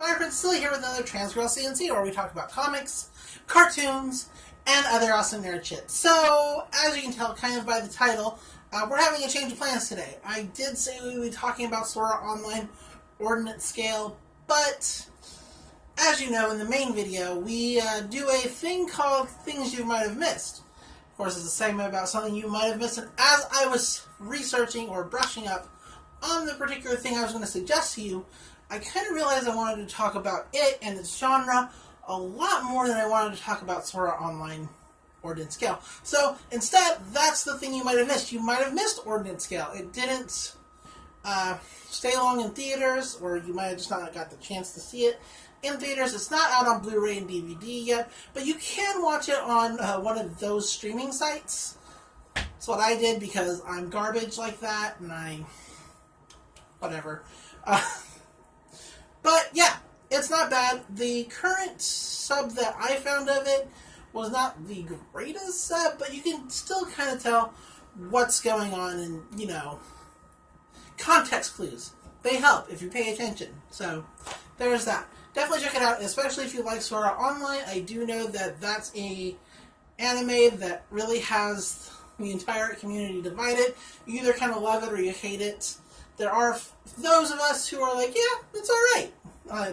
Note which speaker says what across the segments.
Speaker 1: I'm Prince Silly here with another Transgirl CNC, where we talk about comics, cartoons, and other awesome nerd shit. So, as you can tell kind of by the title, we're having a change of plans today. I did say we would be talking about Sword Art Online Ordnance Scale, but as you know in the main video, we do a thing called Things You Might Have Missed. Of course, it's a segment about something you might have missed, and as I was researching or brushing up on the particular thing I was going to suggest to you, I kind of realized I wanted to talk about it and its genre a lot more than I wanted to talk about Sword Art Online Ordnance Scale. So, instead, that's the thing you might have missed. You might have missed Ordnance Scale. It didn't stay long in theaters, or you might have just not got the chance to see it in theaters. It's not out on Blu-ray and DVD yet, but you can watch it on one of those streaming sites. That's what I did because I'm garbage like that, and whatever. But yeah, it's not bad. The current sub that I found of it was not the greatest sub, but you can still kind of tell what's going on, and, you know, context clues. They help if you pay attention. So, there's that. Definitely check it out, especially if you like Sword Art Online. I do know that that's a anime that really has the entire community divided. You either kind of love it or you hate it. There are those of us who are like, yeah, it's alright.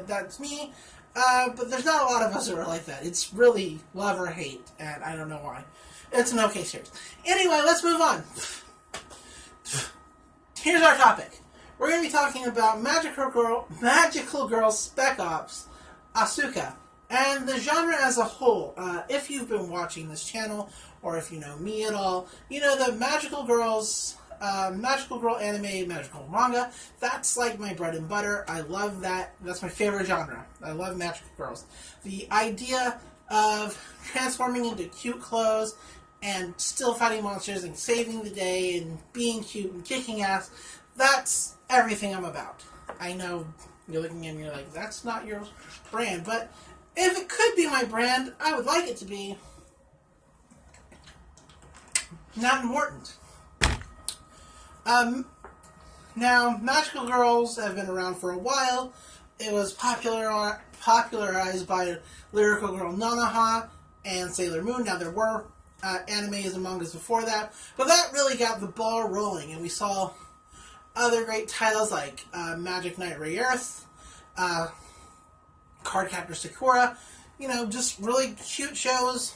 Speaker 1: That's me. But there's not a lot of us who are like that. It's really love or hate, and I don't know why. It's an okay series. Anyway, let's move on. Here's our topic. We're going to be talking about Magical Girl Spec Ops, Asuka, and the genre as a whole. If you've been watching this channel, or if you know me at all, you know that Magical Girl anime, magical manga, that's like my bread and butter. I love that. That's my favorite genre. I love magical girls. The idea of transforming into cute clothes and still fighting monsters and saving the day and being cute and kicking ass, that's everything I'm about. I know you're looking at me like, that's not your brand, but if it could be my brand, I would like it to be not important. Now, magical girls have been around for a while. It was popularized by Lyrical Girl Nanoha and Sailor Moon. Now, there were animes and mangas before that, but that really got the ball rolling, and we saw other great titles like Magic Knight Rayearth, Cardcaptor Sakura, you know, just really cute shows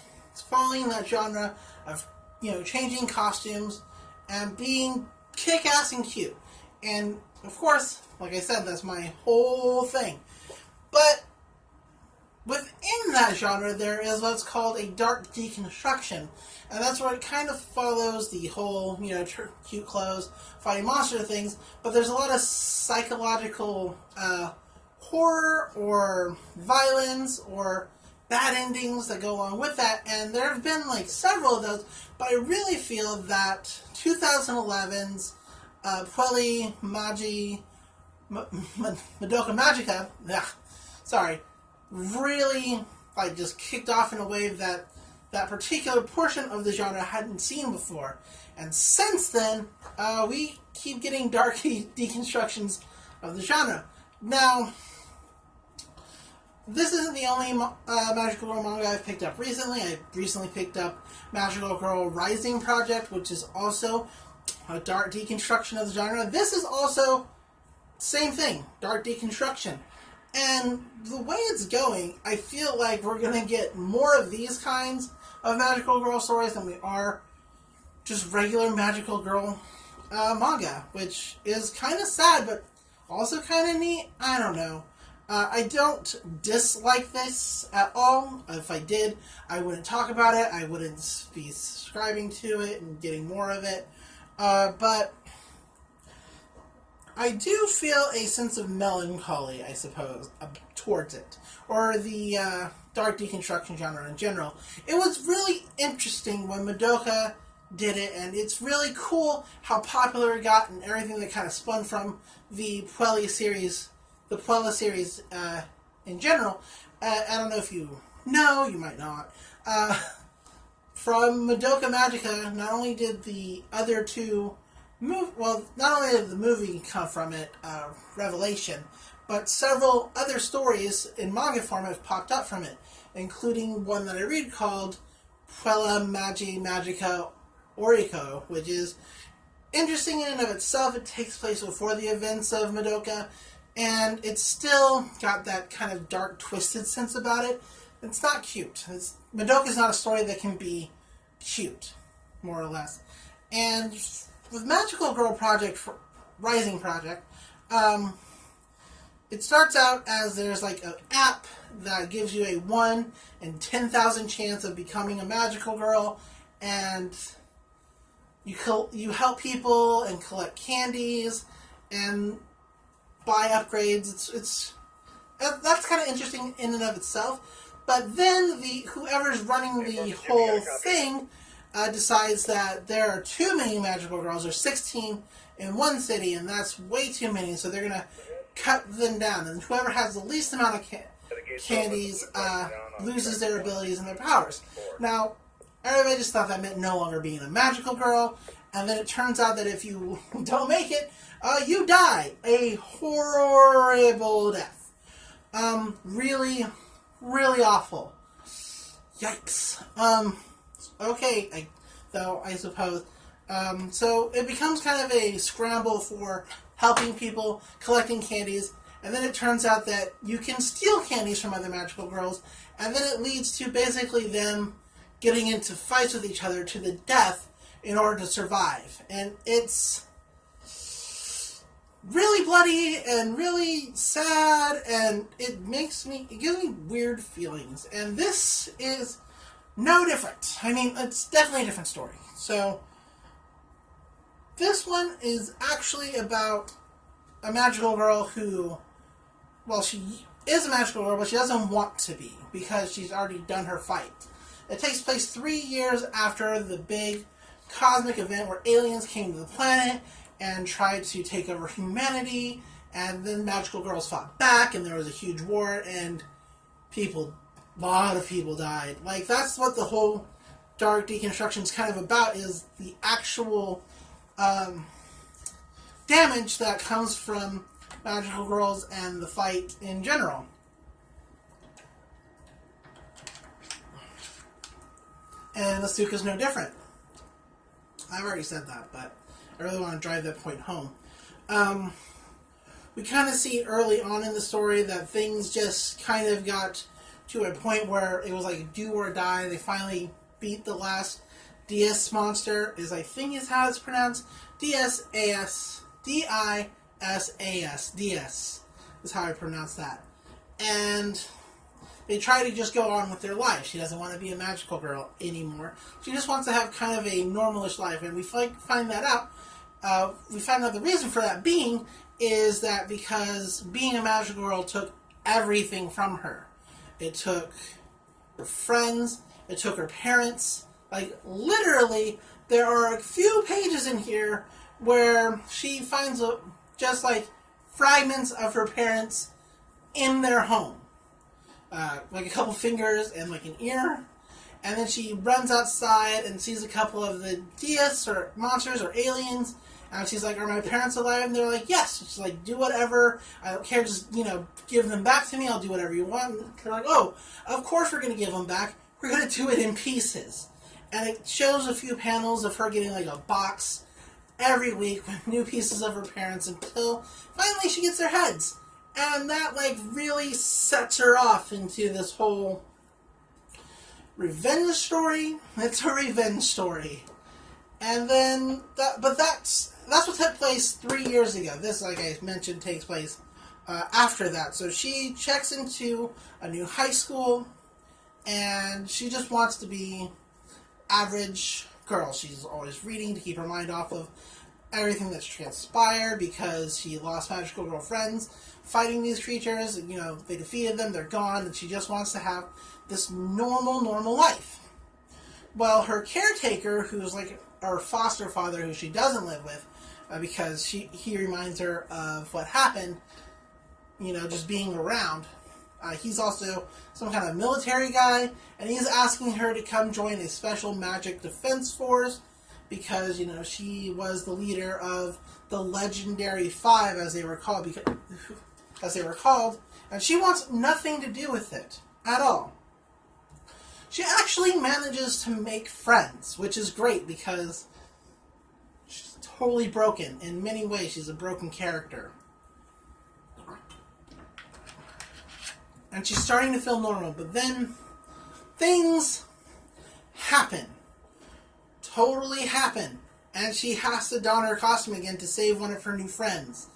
Speaker 1: following that genre of, you know, changing costumes and being kick-ass and cute. And, of course, like I said, that's my whole thing. But within that genre, there is what's called a dark deconstruction. And that's where it kind of follows the whole, you know, cute clothes, fighting monster things. But there's a lot of psychological horror or violence or bad endings that go along with that. And there have been, like, several of those. But I really feel that 2011's Madoka Magica, really, like, just kicked off in a way that that particular portion of the genre hadn't seen before. And since then, we keep getting dark deconstructions of the genre. Now, this isn't the only Magical Girl manga I've picked up recently. I recently picked up Magical Girl Rising Project, which is also a dark deconstruction of the genre. This is also same thing, dark deconstruction. And the way it's going, I feel like we're going to get more of these kinds of Magical Girl stories than we are just regular Magical Girl manga, which is kind of sad, but also kind of neat. I don't know. I don't dislike this at all. If I did, I wouldn't talk about it. I wouldn't be subscribing to it and getting more of it. But I do feel a sense of melancholy, I suppose, towards it. Or the dark deconstruction genre in general. It was really interesting when Madoka did it, and it's really cool how popular it got and everything that kind of spun from the Puella series in general. I don't know if you know, you might not. From Madoka Magica, not only did the other two not only did the movie come from it, Revelation, but several other stories in manga form have popped up from it, including one that I read called Puella Magica Oriko, which is interesting in and of itself. It takes place before the events of Madoka, and it's still got that kind of dark, twisted sense about it. It's not cute. Madoka's not a story that can be cute, more or less. And with Magical Girl Rising Project, it starts out as there's like an app that gives you a 1 in 10,000 chance of becoming a magical girl, and you help people and collect candies and buy upgrades. That's kind of interesting in and of itself. But then whoever's running the whole thing decides that there are too many magical girls. There's 16 in one city, and that's way too many. So they're gonna cut them down, and whoever has the least amount of candies loses their abilities and their powers. Now, everybody just thought that meant no longer being a magical girl, and then it turns out that if you don't make it, you die a horrible death. Really, really awful. Yikes. Okay, I suppose. So it becomes kind of a scramble for helping people, collecting candies, and then it turns out that you can steal candies from other magical girls, and then it leads to basically them getting into fights with each other to the death in order to survive. And it's really bloody and really sad, and it gives me weird feelings. And this is no different. I mean, it's definitely a different story. So this one is actually about a magical girl who, well, she is a magical girl, but she doesn't want to be because she's already done her fight. It takes place 3 years after the big cosmic event where aliens came to the planet and tried to take over humanity, and then magical girls fought back, and there was a huge war, and a lot of people died. Like, that's what the whole Dark Deconstruction is kind of about, is the actual damage that comes from magical girls and the fight in general. And Asuka's no different. I've already said that, but I really want to drive that point home. We kind of see early on in the story that things just kind of got to a point where it was like do or die. They finally beat the last DS monster, I think is how it's pronounced. D-S-A-S. D-I-S-A-S. DS is how I pronounce that. And they try to just go on with their life. She doesn't want to be a magical girl anymore. She just wants to have kind of a normalish life. And we find that out. We find out the reason for that being is that because being a magical girl took everything from her. It took her friends. It took her parents. Like, literally, there are a few pages in here where she finds just like fragments of her parents in their home. Like a couple fingers and like an ear. And then she runs outside and sees a couple of the deists or monsters or aliens. And she's like, are my parents alive? And they're like, yes. She's like, do whatever. I don't care. Just, give them back to me. I'll do whatever you want. And they're like, oh, of course we're going to give them back. We're going to do it in pieces. And it shows a few panels of her getting like a box every week with new pieces of her parents until finally she gets their heads. And that like really sets her off into this whole revenge story. It's a revenge story. And then, that's what took place 3 years ago. This, like I mentioned, takes place after that. So she checks into a new high school, and she just wants to be average girl. She's always reading to keep her mind off of everything that's transpired because she lost magical girl friends fighting these creatures. They defeated them, they're gone, and she just wants to have this normal life. Well, her caretaker, who's like her foster father, who she doesn't live with, because he reminds her of what happened, just being around. He's also some kind of military guy, and he's asking her to come join a special magic defense force because, she was the leader of the Legendary Five, as they were called. Because, as they were called, and she wants nothing to do with it at all. She actually manages to make friends, which is great because she's totally broken. In many ways, she's a broken character. And she's starting to feel normal, but then things happen. Totally happen. And she has to don her costume again to save one of her new friends.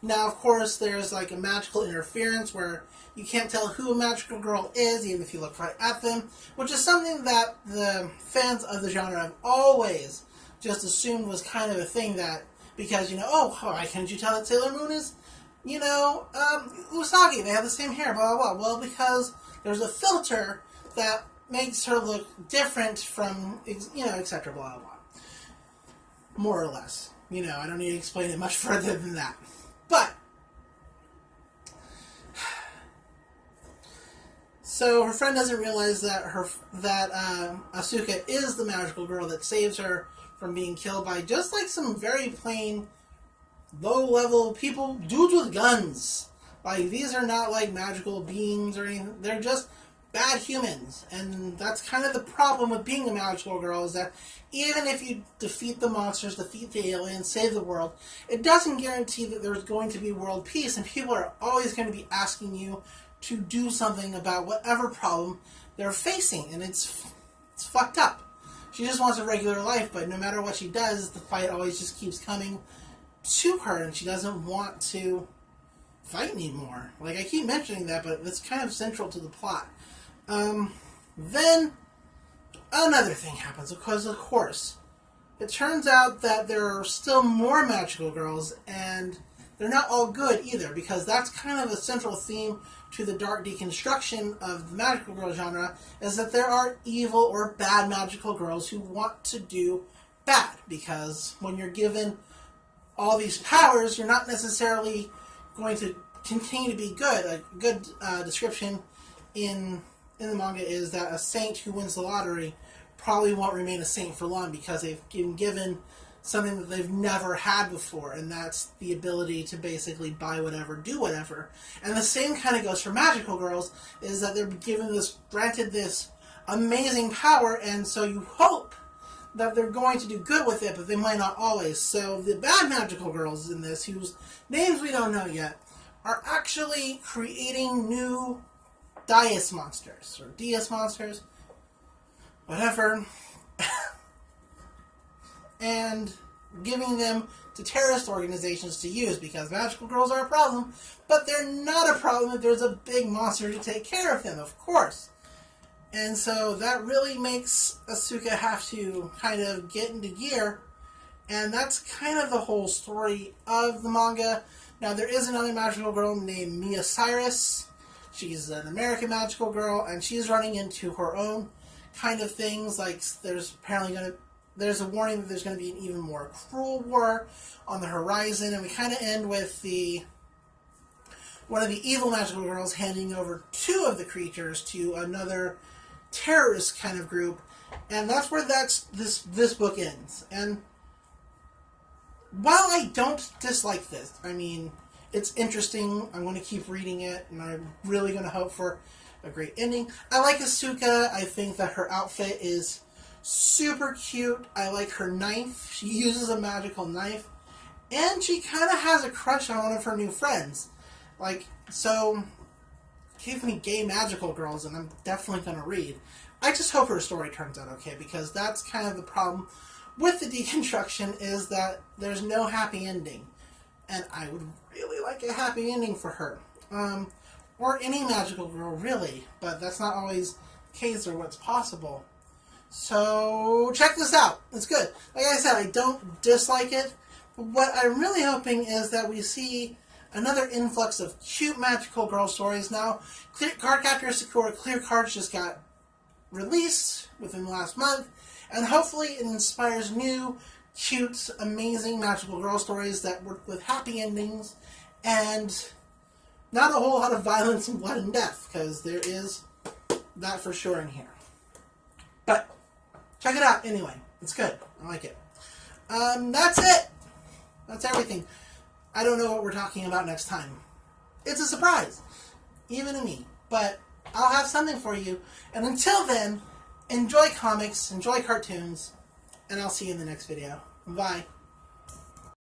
Speaker 1: Now, of course, there's like a magical interference where you can't tell who a magical girl is, even if you look right at them, which is something that the fans of the genre have always just assumed was kind of a thing that, because, why can't you tell that Sailor Moon is, Usagi, they have the same hair, blah, blah, blah. Well, because there's a filter that makes her look different from, etc., blah, blah, blah. More or less. I don't need to explain it much further than that. But, so her friend doesn't realize that Asuka is the magical girl that saves her from being killed by just like some very plain, low-level people, dudes with guns. Like, these are not like magical beings or anything. They're just bad humans. And that's kind of the problem with being a magical girl, is that even if you defeat the monsters, defeat the aliens, save the world, it doesn't guarantee that there's going to be world peace, and people are always going to be asking you to do something about whatever problem they're facing, and it's fucked up. She just wants a regular life, but no matter what she does, the fight always just keeps coming to her, and she doesn't want to fight anymore. Like, I keep mentioning that, but it's kind of central to the plot. Then another thing happens, because of course, it turns out that there are still more magical girls, and they're not all good either, because that's kind of a central theme to the dark deconstruction of the magical girl genre, is that there are evil or bad magical girls who want to do bad, because when you're given all these powers, you're not necessarily going to continue to be good. A good description in the manga is that a saint who wins the lottery probably won't remain a saint for long, because they've been given something that they've never had before, and that's the ability to basically buy whatever, do whatever. And the same kind of goes for magical girls, is that they're granted this amazing power, and so you hope that they're going to do good with it, but they might not always. So the bad magical girls in this, whose names we don't know yet, are actually creating new Deus monsters, or Deus monsters, whatever, and giving them to terrorist organizations to use, because magical girls are a problem, but they're not a problem if there's a big monster to take care of them, of course. And so that really makes Asuka have to kind of get into gear, and that's kind of the whole story of the manga. Now, there is another magical girl named Mia Cyrus. She's an American magical girl, and she's running into her own kind of things. Like, there's a warning that there's going to be an even more cruel war on the horizon, and we kind of end with one of the evil magical girls handing over two of the creatures to another terrorist kind of group, and that's where this book ends. And while I don't dislike this, I mean, it's interesting, I'm going to keep reading it, and I'm really going to hope for a great ending. I like Asuka. I think that her outfit is super cute. I like her knife. She uses a magical knife, and she kind of has a crush on one of her new friends. Like, so, give me gay magical girls, and I'm definitely going to read. I just hope her story turns out okay, because that's kind of the problem with the deconstruction, is that there's no happy ending. And I would really like a happy ending for her. Or any magical girl, really. But that's not always the case or what's possible. So, check this out. It's good. Like I said, I don't dislike it. But what I'm really hoping is that we see another influx of cute magical girl stories. Now, Cardcaptor Sakura Clear Cards just got released within the last month. And hopefully it inspires new, cute, amazing magical girl stories that work with happy endings and not a whole lot of violence and blood and death, because there is that for sure in here. But check it out anyway. It's good. I like it. That's it. That's everything. I don't know what we're talking about next time. It's a surprise, even to me. But I'll have something for you. And until then, enjoy comics, enjoy cartoons, and I'll see you in the next video. Bye.